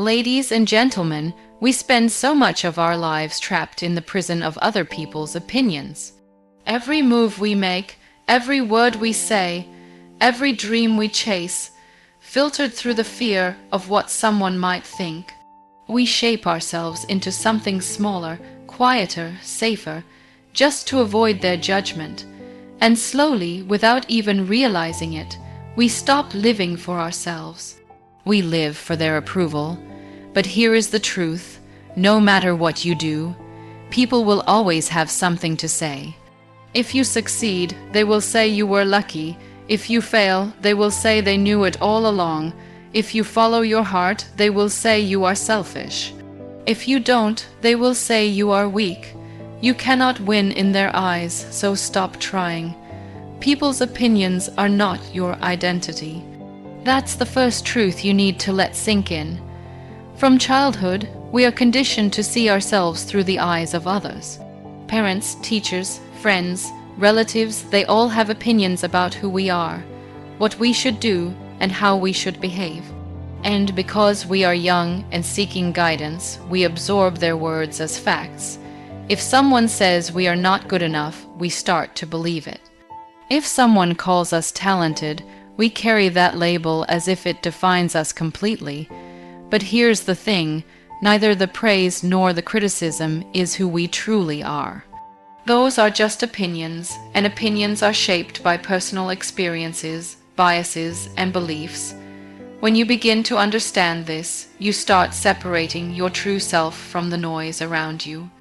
Ladies and gentlemen, we spend so much of our lives trapped in the prison of other people's opinions. Every move we make, every word we say, every dream we chase, filtered through the fear of what someone might think. We shape ourselves into something smaller, quieter, safer, just to avoid their judgment. And slowly, without even realizing it, we stop living for ourselves. We live for their approval. But here is the truth: no matter what you do, people will always have something to say. If you succeed, they will say you were lucky. If you fail, they will say they knew it all along. If you follow your heart, they will say you are selfish. If you don't, they will say you are weak. You cannot win in their eyes, so stop trying. People's opinions are not your identity. That's the first truth you need to let sink in. From childhood, we are conditioned to see ourselves through the eyes of others. Parents, teachers, friends, relatives, they all have opinions about who we are, what we should do, and how we should behave. And because we are young and seeking guidance, we absorb their words as facts. If someone says we are not good enough, we start to believe it. If someone calls us talented, we carry that label as if it defines us completely. But here's the thing: neither the praise nor the criticism is who we truly are. Those are just opinions, and opinions are shaped by personal experiences, biases, and beliefs. When you begin to understand this, you start separating your true self from the noise around you.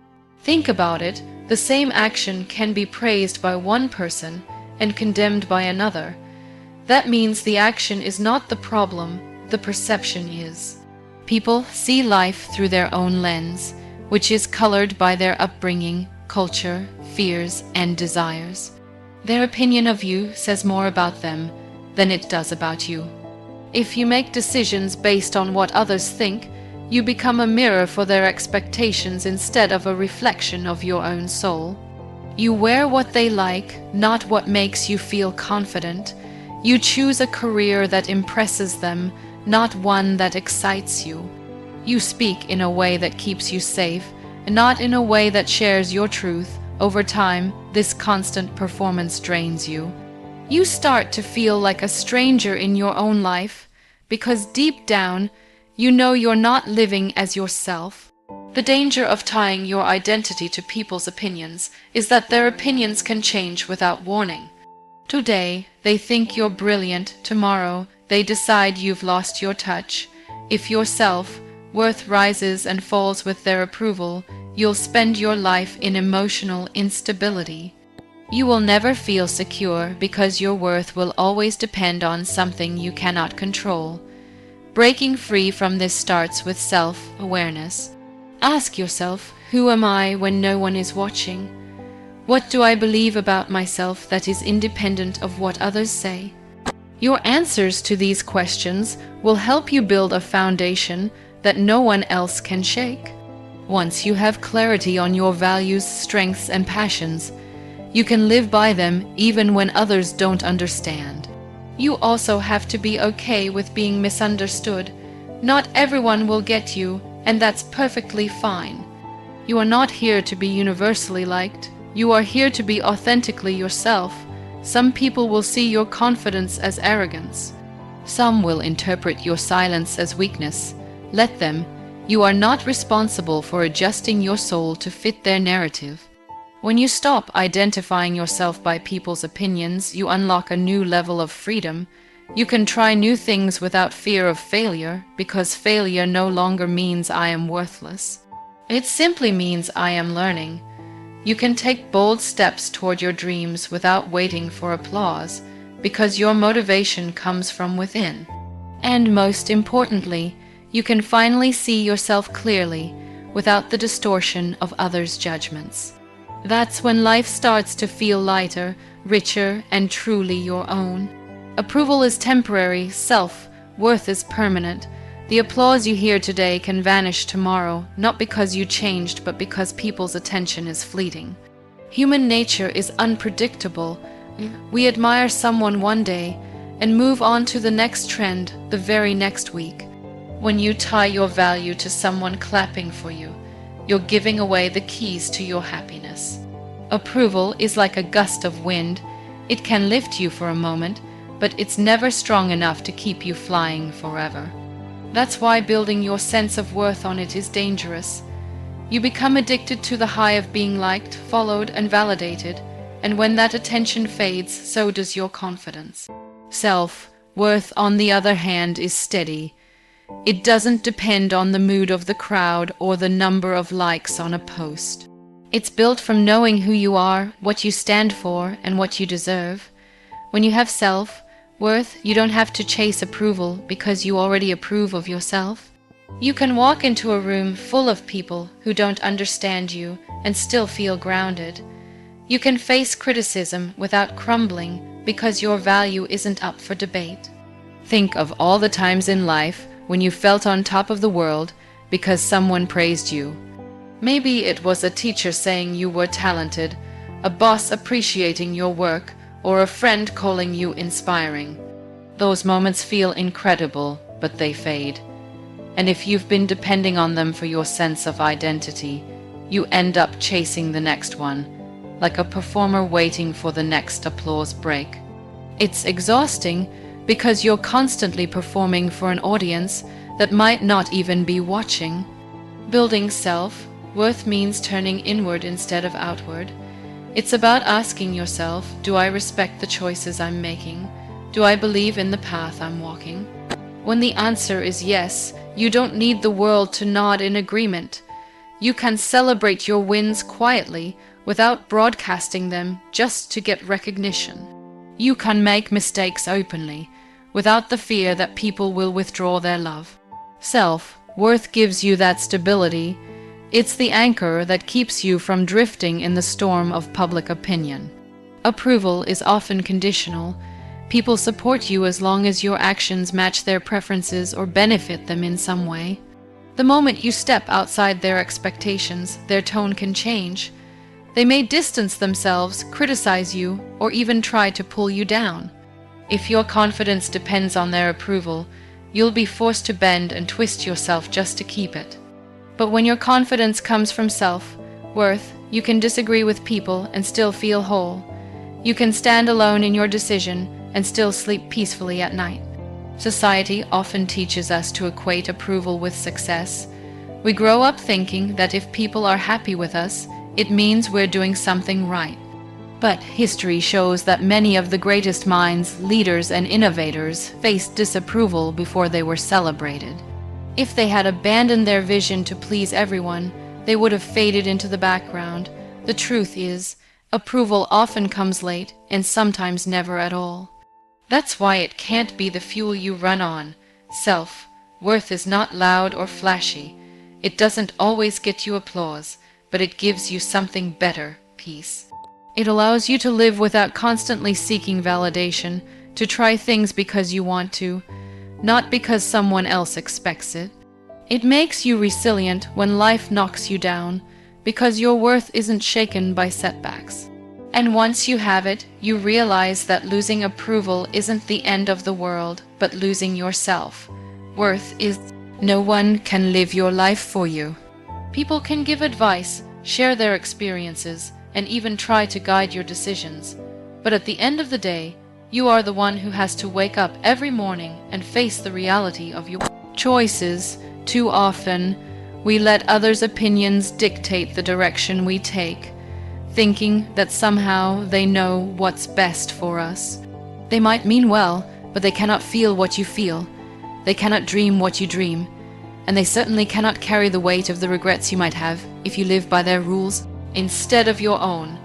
Think about it: the same action can be praised by one person and condemned by another. That means the action is not the problem, the perception is. People see life through their own lens, which is colored by their upbringing, culture, fears, and desires. Their opinion of you says more about them than it does about you. If you make decisions based on what others think, you become a mirror for their expectations instead of a reflection of your own soul. You wear what they like, not what makes you feel confident. You choose a career that impresses them, not one that excites you. You speak in a way that keeps you safe, and not in a way that shares your truth. Over time, this constant performance drains you. You start to feel like a stranger in your own life, because deep down, you know you're not living as yourself. The danger of tying your identity to people's opinions is that their opinions can change without warning. Today, they think you're brilliant. Tomorrow, they decide you've lost your touch. If your self-worth rises and falls with their approval, you'll spend your life in emotional instability. You will never feel secure because your worth will always depend on something you cannot control. Breaking free from this starts with self-awareness. Ask yourself, who am I when no one is watching? What do I believe about myself that is independent of what others say? Your answers to these questions will help you build a foundation that no one else can shake. Once you have clarity on your values, strengths, and passions, you can live by them even when others don't understand. You also have to be okay with being misunderstood. Not everyone will get you, and that's perfectly fine. You are not here to be universally liked. You are here to be authentically yourself. Some people will see your confidence as arrogance. Some will interpret your silence as weakness. Let them. You are not responsible for adjusting your soul to fit their narrative. When you stop identifying yourself by people's opinions, you unlock a new level of freedom. You can try new things without fear of failure, because failure no longer means I am worthless. It simply means I am learning. You can take bold steps toward your dreams without waiting for applause, because your motivation comes from within. And most importantly, you can finally see yourself clearly, without the distortion of others' judgments. That's when life starts to feel lighter, richer, and truly your own. Approval is temporary, self-worth is permanent. The applause you hear today can vanish tomorrow, not because you changed, but because people's attention is fleeting. Human nature is unpredictable. We admire someone one day and move on to the next trend the very next week. When you tie your value to someone clapping for you, you're giving away the keys to your happiness. Approval is like a gust of wind. It can lift you for a moment, but it's never strong enough to keep you flying forever. That's why building your sense of worth on it is dangerous. You become addicted to the high of being liked, followed, and validated, and when that attention fades, so does your confidence. Self-worth, on the other hand, is steady. It doesn't depend on the mood of the crowd or the number of likes on a post. It's built from knowing who you are, what you stand for, and what you deserve. When you have self-worth, you don't have to chase approval because you already approve of yourself. You can walk into a room full of people who don't understand you and still feel grounded. You can face criticism without crumbling because your value isn't up for debate. Think of all the times in life when you felt on top of the world because someone praised you. Maybe it was a teacher saying you were talented, a boss appreciating your work, or a friend calling you inspiring. Those moments feel incredible, but they fade. And if you've been depending on them for your sense of identity, you end up chasing the next one, like a performer waiting for the next applause break. It's exhausting because you're constantly performing for an audience that might not even be watching. Building self-worth means turning inward instead of outward. It's about asking yourself, do I respect the choices I'm making? Do I believe in the path I'm walking? When the answer is yes, you don't need the world to nod in agreement. You can celebrate your wins quietly without broadcasting them just to get recognition. You can make mistakes openly without the fear that people will withdraw their love. Self-worth gives you that stability. It's the anchor that keeps you from drifting in the storm of public opinion. Approval is often conditional. People support you as long as your actions match their preferences or benefit them in some way. The moment you step outside their expectations, their tone can change. They may distance themselves, criticize you, or even try to pull you down. If your confidence depends on their approval, you'll be forced to bend and twist yourself just to keep it. But when your confidence comes from self-worth, you can disagree with people and still feel whole. You can stand alone in your decision and still sleep peacefully at night. Society often teaches us to equate approval with success. We grow up thinking that if people are happy with us, it means we're doing something right. But history shows that many of the greatest minds, leaders, and innovators faced disapproval before they were celebrated. If they had abandoned their vision to please everyone, they would have faded into the background. The truth is, approval often comes late and sometimes never at all. That's why it can't be the fuel you run on. Self-worth is not loud or flashy. It doesn't always get you applause, but it gives you something better, peace. It allows you to live without constantly seeking validation, to try things because you want to, not because someone else expects it. It makes you resilient when life knocks you down, because your worth isn't shaken by setbacks. And once you have it, you realize that losing approval isn't the end of the world, but losing yourself. Worth is no one can live your life for you. People can give advice, share their experiences, and even try to guide your decisions. But at the end of the day, you are the one who has to wake up every morning and face the reality of your choices. Too often, we let others' opinions dictate the direction we take, thinking that somehow they know what's best for us. They might mean well, but they cannot feel what you feel. They cannot dream what you dream. And they certainly cannot carry the weight of the regrets you might have if you live by their rules instead of your own.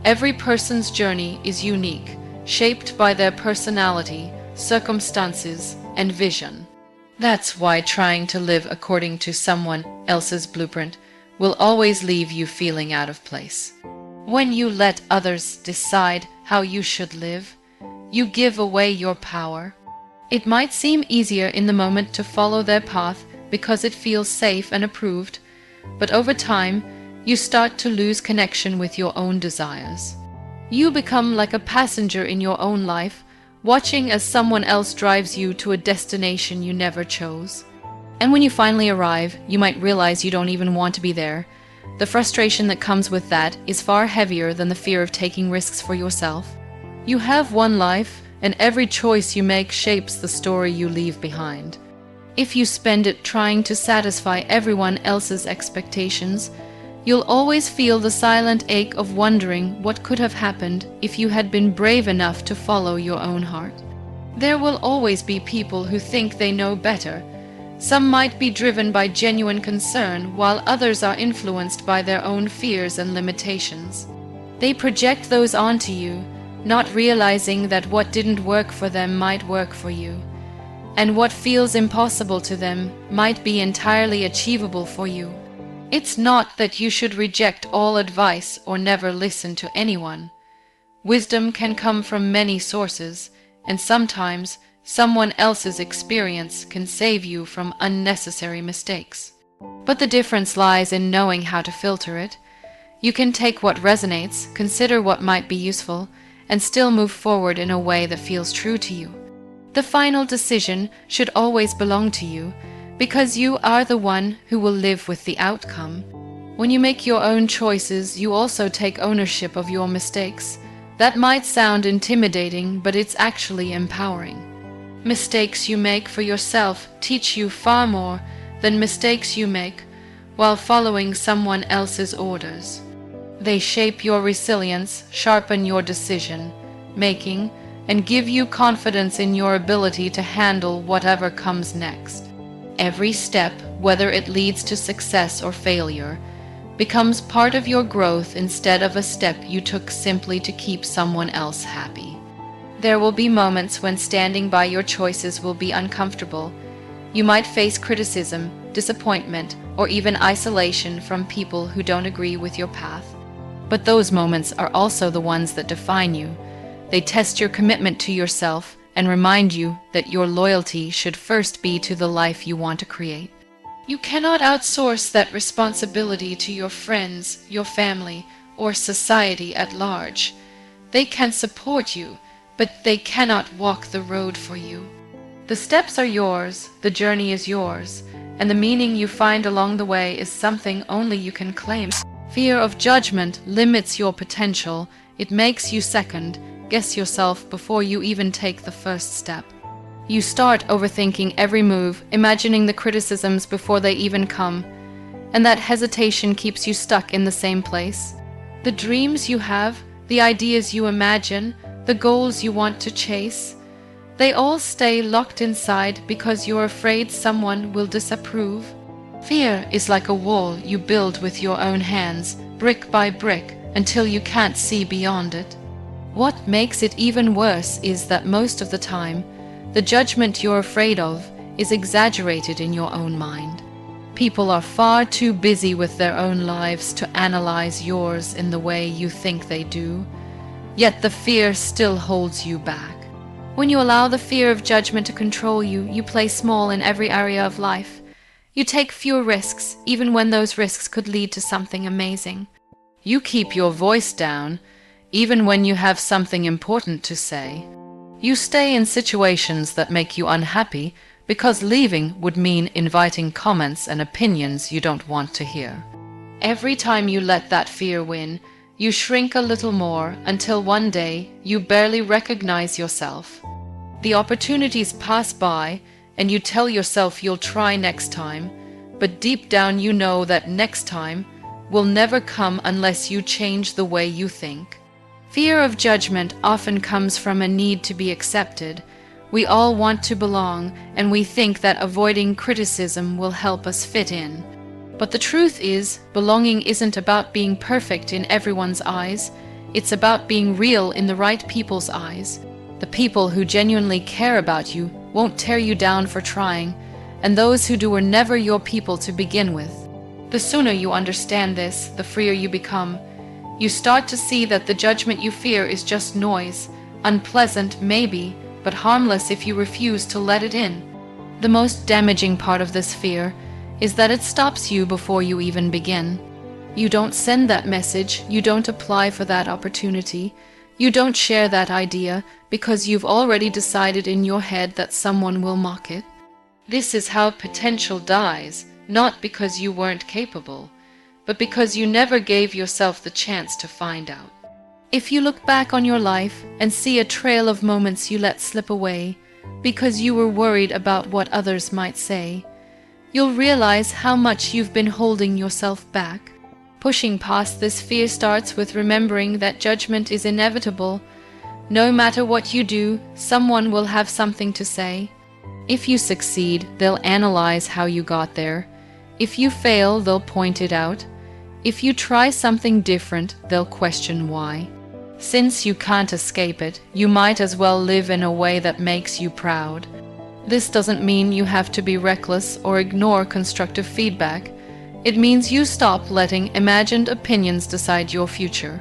Every person's journey is unique, shaped by their personality, circumstances, and vision. That's why trying to live according to someone else's blueprint will always leave you feeling out of place. When you let others decide how you should live, you give away your power. It might seem easier in the moment to follow their path because it feels safe and approved, but over time, you start to lose connection with your own desires. You become like a passenger in your own life, watching as someone else drives you to a destination you never chose. And when you finally arrive, you might realize you don't even want to be there. The frustration that comes with that is far heavier than the fear of taking risks for yourself. You have one life, and every choice you make shapes the story you leave behind. If you spend it trying to satisfy everyone else's expectations, you'll always feel the silent ache of wondering what could have happened if you had been brave enough to follow your own heart. There will always be people who think they know better. Some might be driven by genuine concern, while others are influenced by their own fears and limitations. They project those onto you, not realizing that what didn't work for them might work for you, and what feels impossible to them might be entirely achievable for you. It's not that you should reject all advice or never listen to anyone. Wisdom can come from many sources, and sometimes someone else's experience can save you from unnecessary mistakes. But the difference lies in knowing how to filter it. You can take what resonates, consider what might be useful, and still move forward in a way that feels true to you. The final decision should always belong to you, because you are the one who will live with the outcome. When you make your own choices, you also take ownership of your mistakes. That might sound intimidating, but it's actually empowering. Mistakes you make for yourself teach you far more than mistakes you make while following someone else's orders. They shape your resilience, sharpen your decision-making, and give you confidence in your ability to handle whatever comes next. Every step, whether it leads to success or failure, becomes part of your growth instead of a step you took simply to keep someone else happy. There will be moments when standing by your choices will be uncomfortable. You might face criticism, disappointment, or even isolation from people who don't agree with your path. But those moments are also the ones that define you. They test your commitment to yourself and remind you that your loyalty should first be to the life you want to create. You cannot outsource that responsibility to your friends, your family, or society at large. They can support you, but they cannot walk the road for you. The steps are yours, the journey is yours, and the meaning you find along the way is something only you can claim. Fear of judgment limits your potential. It makes you second-guess yourself before you even take the first step. You start overthinking every move, imagining the criticisms before they even come, and that hesitation keeps you stuck in the same place. The dreams you have, the ideas you imagine, the goals you want to chase, they all stay locked inside because you're afraid someone will disapprove. Fear is like a wall you build with your own hands, brick by brick, until you can't see beyond it. What makes it even worse is that most of the time, the judgment you're afraid of is exaggerated in your own mind. People are far too busy with their own lives to analyze yours in the way you think they do. Yet the fear still holds you back. When you allow the fear of judgment to control you, you play small in every area of life. You take fewer risks, even when those risks could lead to something amazing. You keep your voice down, even when you have something important to say. You stay in situations that make you unhappy because leaving would mean inviting comments and opinions you don't want to hear. Every time you let that fear win, you shrink a little more until one day you barely recognize yourself. The opportunities pass by and you tell yourself you'll try next time, but deep down you know that next time will never come unless you change the way you think. Fear of judgment often comes from a need to be accepted. We all want to belong, and we think that avoiding criticism will help us fit in. But the truth is, belonging isn't about being perfect in everyone's eyes. It's about being real in the right people's eyes. The people who genuinely care about you won't tear you down for trying, and those who do were never your people to begin with. The sooner you understand this, the freer you become. You start to see that the judgment you fear is just noise, unpleasant maybe, but harmless if you refuse to let it in. The most damaging part of this fear is that it stops you before you even begin. You don't send that message, you don't apply for that opportunity, you don't share that idea because you've already decided in your head that someone will mock it. This is how potential dies, not because you weren't capable, but because you never gave yourself the chance to find out. If you look back on your life and see a trail of moments you let slip away because you were worried about what others might say, you'll realize how much you've been holding yourself back. Pushing past this fear starts with remembering that judgment is inevitable. No matter what you do, someone will have something to say. If you succeed, they'll analyze how you got there. If you fail, they'll point it out. If you try something different, they'll question why. Since you can't escape it, you might as well live in a way that makes you proud. This doesn't mean you have to be reckless or ignore constructive feedback. It means you stop letting imagined opinions decide your future.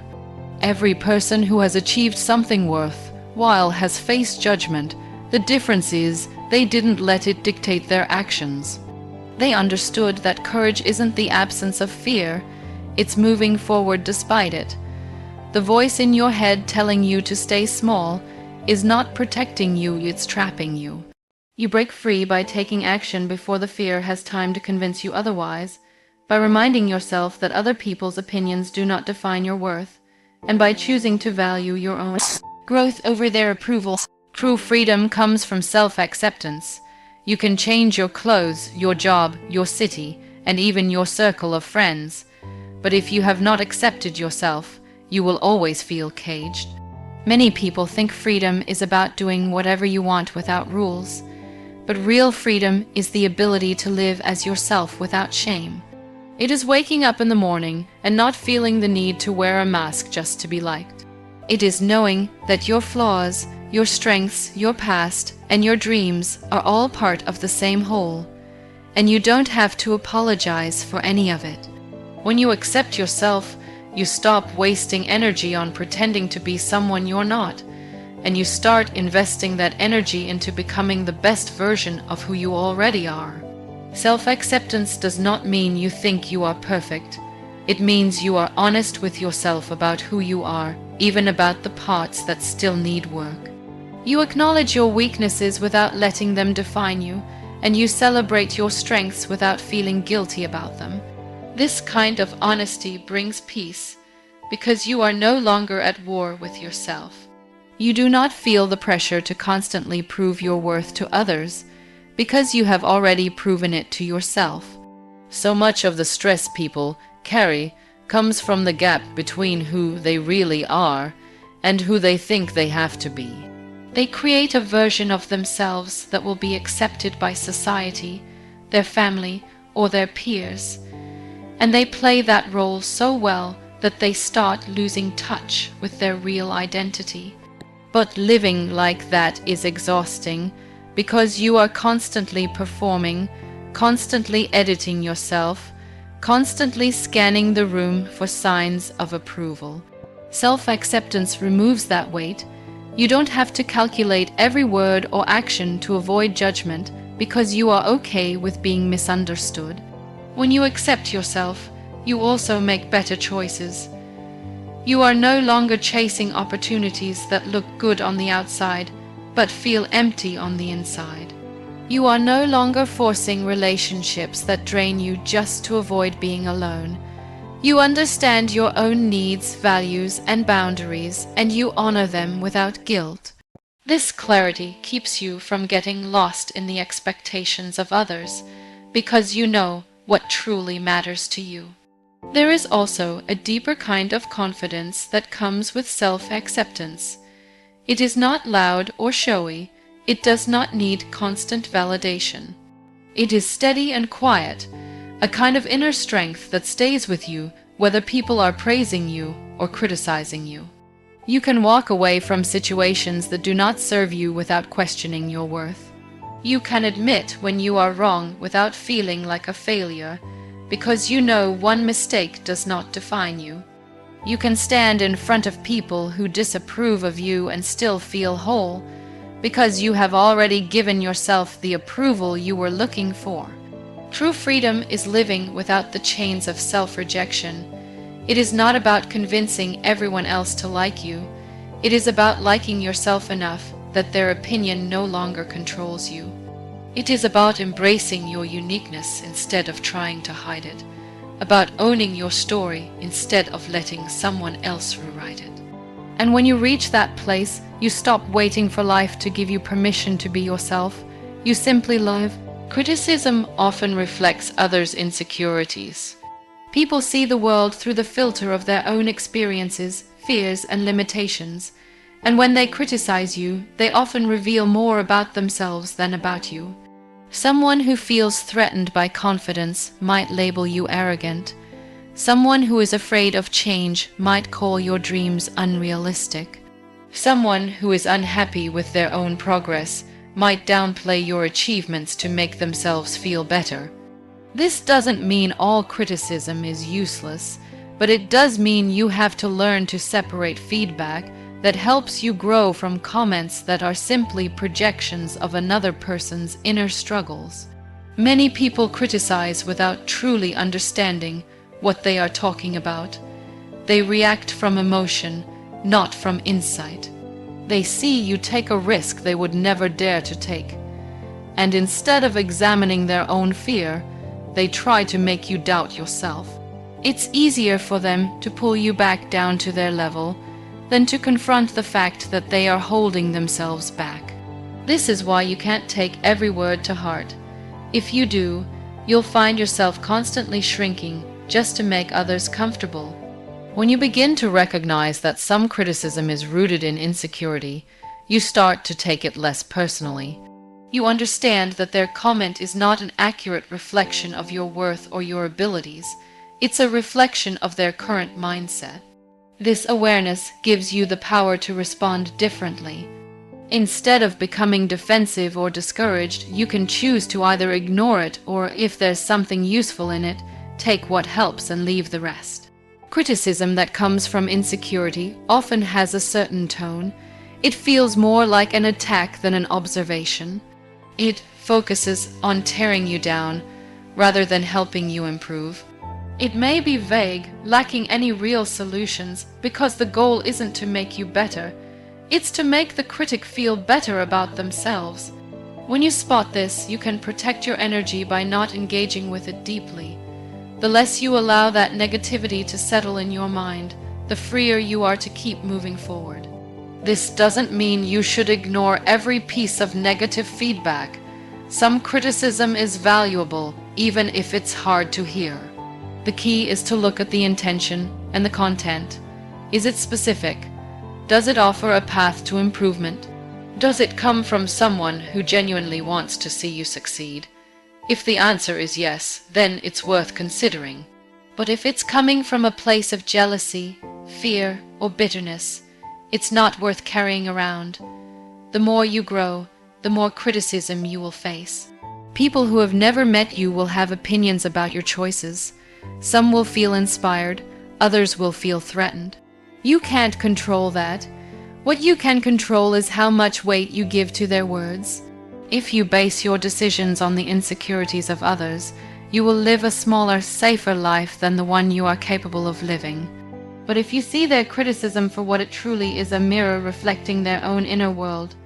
Every person who has achieved something worthwhile has faced judgment. The difference is they didn't let it dictate their actions. They understood that courage isn't the absence of fear, it's moving forward despite it. The voice in your head telling you to stay small is not protecting you, it's trapping you. You break free by taking action before the fear has time to convince you otherwise, by reminding yourself that other people's opinions do not define your worth, and by choosing to value your own growth over their approval. True freedom comes from self-acceptance. You can change your clothes, your job, your city, and even your circle of friends. But if you have not accepted yourself, you will always feel caged. Many people think freedom is about doing whatever you want without rules, but real freedom is the ability to live as yourself without shame. It is waking up in the morning and not feeling the need to wear a mask just to be liked. It is knowing that your flaws, your strengths, your past, and your dreams are all part of the same whole, and you don't have to apologize for any of it. When you accept yourself, you stop wasting energy on pretending to be someone you're not, and you start investing that energy into becoming the best version of who you already are. Self-acceptance does not mean you think you are perfect. It means you are honest with yourself about who you are, even about the parts that still need work. You acknowledge your weaknesses without letting them define you, and you celebrate your strengths without feeling guilty about them. This kind of honesty brings peace, because you are no longer at war with yourself. You do not feel the pressure to constantly prove your worth to others, because you have already proven it to yourself. So much of the stress people carry comes from the gap between who they really are and who they think they have to be. They create a version of themselves that will be accepted by society, their family, or their peers, and they play that role so well that they start losing touch with their real identity. But living like that is exhausting, because you are constantly performing, constantly editing yourself, constantly scanning the room for signs of approval. Self-acceptance removes that weight. You don't have to calculate every word or action to avoid judgment, because you are okay with being misunderstood. When you accept yourself, you also make better choices. You are no longer chasing opportunities that look good on the outside, but feel empty on the inside. You are no longer forcing relationships that drain you just to avoid being alone. You understand your own needs, values, and boundaries, and you honor them without guilt. This clarity keeps you from getting lost in the expectations of others, because you know what truly matters to you. There is also a deeper kind of confidence that comes with self-acceptance. It is not loud or showy. It does not need constant validation. It is steady and quiet, a kind of inner strength that stays with you whether people are praising you or criticizing you. You can walk away from situations that do not serve you without questioning your worth. You can admit when you are wrong without feeling like a failure, because you know one mistake does not define you. You can stand in front of people who disapprove of you and still feel whole, because you have already given yourself the approval you were looking for. True freedom is living without the chains of self-rejection. It is not about convincing everyone else to like you. It is about liking yourself enough that their opinion no longer controls you. It is about embracing your uniqueness instead of trying to hide it, about owning your story instead of letting someone else rewrite it. And when you reach that place, you stop waiting for life to give you permission to be yourself. You simply live. Criticism often reflects others' insecurities. People see the world through the filter of their own experiences, fears, and limitations, and when they criticize you, they often reveal more about themselves than about you. Someone who feels threatened by confidence might label you arrogant. Someone who is afraid of change might call your dreams unrealistic. Someone who is unhappy with their own progress might downplay your achievements to make themselves feel better. This doesn't mean all criticism is useless, but it does mean you have to learn to separate feedback that helps you grow from comments that are simply projections of another person's inner struggles. Many people criticize without truly understanding what they are talking about. They react from emotion, not from insight. They see you take a risk they would never dare to take, and instead of examining their own fear, they try to make you doubt yourself. It's easier for them to pull you back down to their level than to confront the fact that they are holding themselves back. This is why you can't take every word to heart. If you do, you'll find yourself constantly shrinking just to make others comfortable. When you begin to recognize that some criticism is rooted in insecurity, you start to take it less personally. You understand that their comment is not an accurate reflection of your worth or your abilities. It's a reflection of their current mindset. This awareness gives you the power to respond differently. Instead of becoming defensive or discouraged, you can choose to either ignore it or, if there's something useful in it, take what helps and leave the rest. Criticism that comes from insecurity often has a certain tone. It feels more like an attack than an observation. It focuses on tearing you down rather than helping you improve. It may be vague, lacking any real solutions, because the goal isn't to make you better. It's to make the critic feel better about themselves. When you spot this, you can protect your energy by not engaging with it deeply. The less you allow that negativity to settle in your mind, the freer you are to keep moving forward. This doesn't mean you should ignore every piece of negative feedback. Some criticism is valuable, even if it's hard to hear. The key is to look at the intention and the content. Is it specific? Does it offer a path to improvement? Does it come from someone who genuinely wants to see you succeed? If the answer is yes, then it's worth considering. But if it's coming from a place of jealousy, fear, or bitterness, it's not worth carrying around. The more you grow, the more criticism you will face. People who have never met you will have opinions about your choices. Some will feel inspired, others will feel threatened. You can't control that. What you can control is how much weight you give to their words. If you base your decisions on the insecurities of others, you will live a smaller, safer life than the one you are capable of living. But if you see their criticism for what it truly is, a mirror reflecting their own inner world,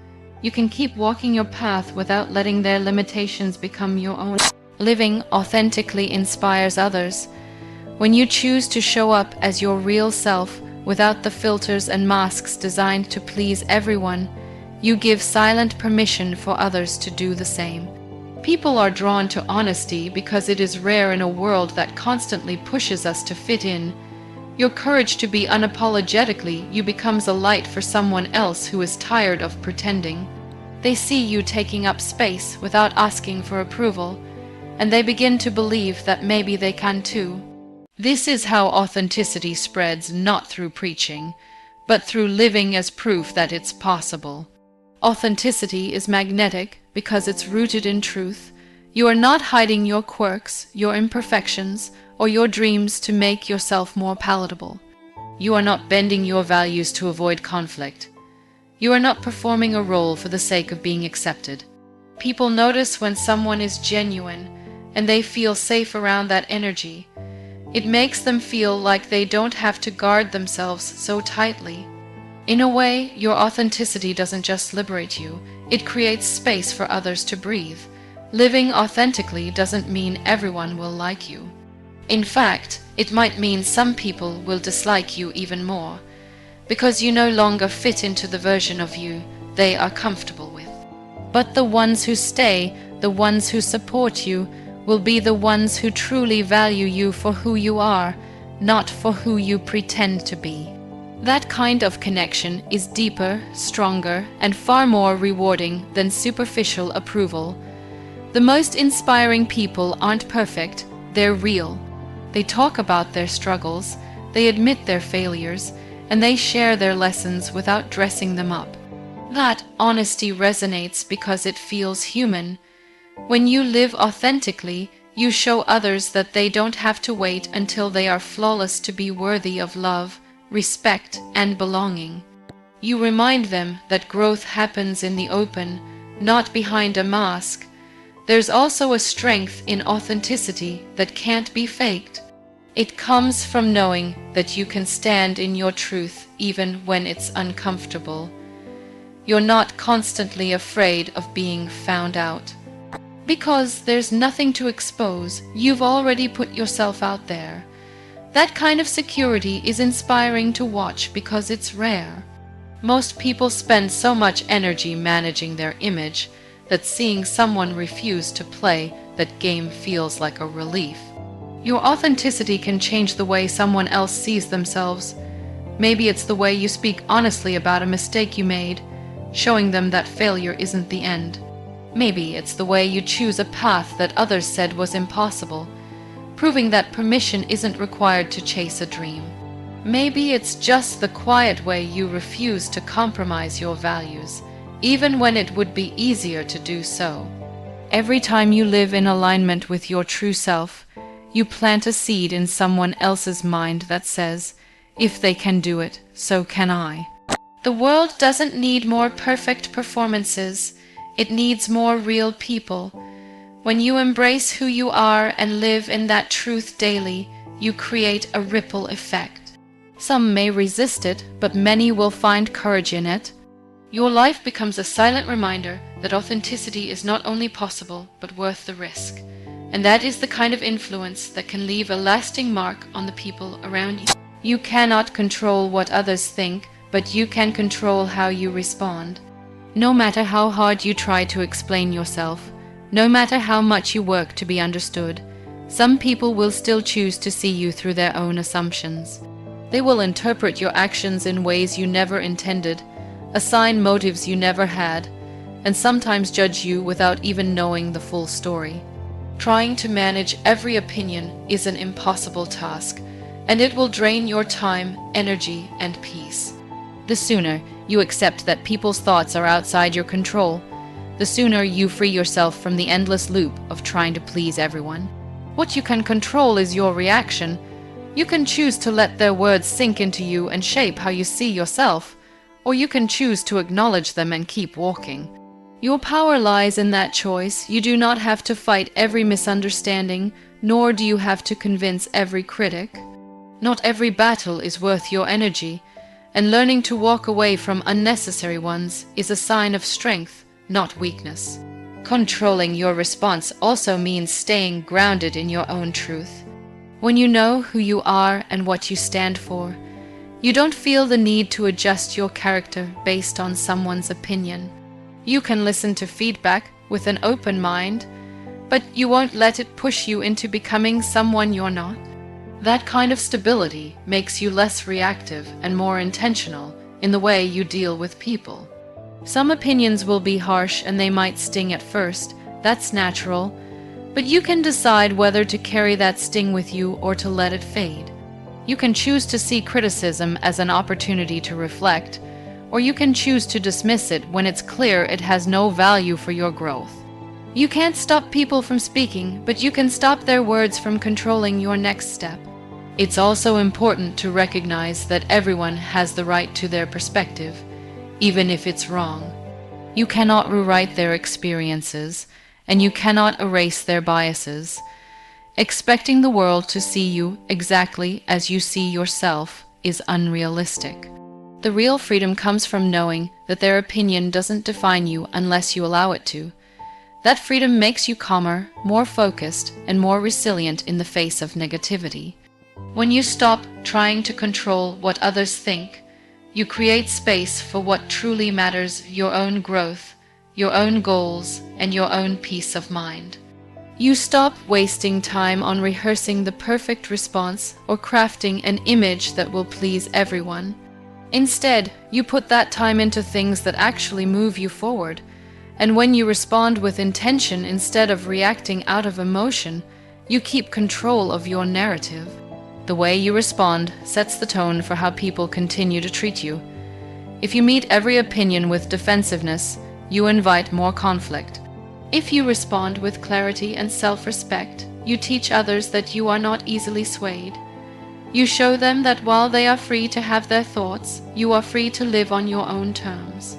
you can keep walking your path without letting their limitations become your own. Living authentically inspires others. When you choose to show up as your real self without the filters and masks designed to please everyone, you give silent permission for others to do the same. People are drawn to honesty because it is rare in a world that constantly pushes us to fit in. Your courage to be unapologetically you becomes a light for someone else who is tired of pretending. They see you taking up space without asking for approval, and they begin to believe that maybe they can too. This is how authenticity spreads, not through preaching, but through living as proof that it's possible. Authenticity is magnetic because it's rooted in truth. You are not hiding your quirks, your imperfections, or your dreams to make yourself more palatable. You are not bending your values to avoid conflict. You are not performing a role for the sake of being accepted. People notice when someone is genuine, and they feel safe around that energy. It makes them feel like they don't have to guard themselves so tightly. In a way, your authenticity doesn't just liberate you, it creates space for others to breathe. Living authentically doesn't mean everyone will like you. In fact, it might mean some people will dislike you even more, because you no longer fit into the version of you they are comfortable with. But the ones who stay, the ones who support you, will be the ones who truly value you for who you are, not for who you pretend to be. That kind of connection is deeper, stronger, and far more rewarding than superficial approval. The most inspiring people aren't perfect, they're real. They talk about their struggles, they admit their failures, and they share their lessons without dressing them up. That honesty resonates because it feels human. When you live authentically, you show others that they don't have to wait until they are flawless to be worthy of love, respect, and belonging. You remind them that growth happens in the open, not behind a mask. There's also a strength in authenticity that can't be faked. It comes from knowing that you can stand in your truth even when it's uncomfortable. You're not constantly afraid of being found out. Because there's nothing to expose, you've already put yourself out there. That kind of security is inspiring to watch because it's rare. Most people spend so much energy managing their image that seeing someone refuse to play that game feels like a relief. Your authenticity can change the way someone else sees themselves. Maybe it's the way you speak honestly about a mistake you made, showing them that failure isn't the end. Maybe it's the way you choose a path that others said was impossible, proving that permission isn't required to chase a dream. Maybe it's just the quiet way you refuse to compromise your values, even when it would be easier to do so. Every time you live in alignment with your true self, you plant a seed in someone else's mind that says, if they can do it, so can I. The world doesn't need more perfect performances, it needs more real people. When you embrace who you are and live in that truth daily, you create a ripple effect. Some may resist it, but many will find courage in it. Your life becomes a silent reminder that authenticity is not only possible, but worth the risk. And that is the kind of influence that can leave a lasting mark on the people around you. You cannot control what others think, but you can control how you respond. No matter how hard you try to explain yourself, no matter how much you work to be understood, some people will still choose to see you through their own assumptions. They will interpret your actions in ways you never intended, assign motives you never had, and sometimes judge you without even knowing the full story. Trying to manage every opinion is an impossible task, and it will drain your time, energy, and peace. The sooner you accept that people's thoughts are outside your control, the sooner you free yourself from the endless loop of trying to please everyone. What you can control is your reaction. You can choose to let their words sink into you and shape how you see yourself, or you can choose to acknowledge them and keep walking. Your power lies in that choice. You do not have to fight every misunderstanding, nor do you have to convince every critic. Not every battle is worth your energy, and learning to walk away from unnecessary ones is a sign of strength, not weakness. Controlling your response also means staying grounded in your own truth. When you know who you are and what you stand for, you don't feel the need to adjust your character based on someone's opinion. You can listen to feedback with an open mind, but you won't let it push you into becoming someone you're not. That kind of stability makes you less reactive and more intentional in the way you deal with people. Some opinions will be harsh and they might sting at first. That's natural, but you can decide whether to carry that sting with you or to let it fade. You can choose to see criticism as an opportunity to reflect, or you can choose to dismiss it when it's clear it has no value for your growth. You can't stop people from speaking, but you can stop their words from controlling your next step. It's also important to recognize that everyone has the right to their perspective, even if it's wrong. You cannot rewrite their experiences, and you cannot erase their biases. Expecting the world to see you exactly as you see yourself is unrealistic. The real freedom comes from knowing that their opinion doesn't define you unless you allow it to. That freedom makes you calmer, more focused, and more resilient in the face of negativity. When you stop trying to control what others think, you create space for what truly matters: your own growth, your own goals, and your own peace of mind. You stop wasting time on rehearsing the perfect response or crafting an image that will please everyone. Instead, you put that time into things that actually move you forward. And when you respond with intention instead of reacting out of emotion, you keep control of your narrative. The way you respond sets the tone for how people continue to treat you. If you meet every opinion with defensiveness, you invite more conflict. If you respond with clarity and self-respect, you teach others that you are not easily swayed. You show them that while they are free to have their thoughts, you are free to live on your own terms.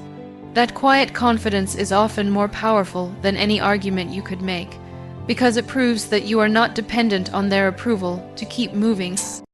That quiet confidence is often more powerful than any argument you could make, because it proves that you are not dependent on their approval to keep moving.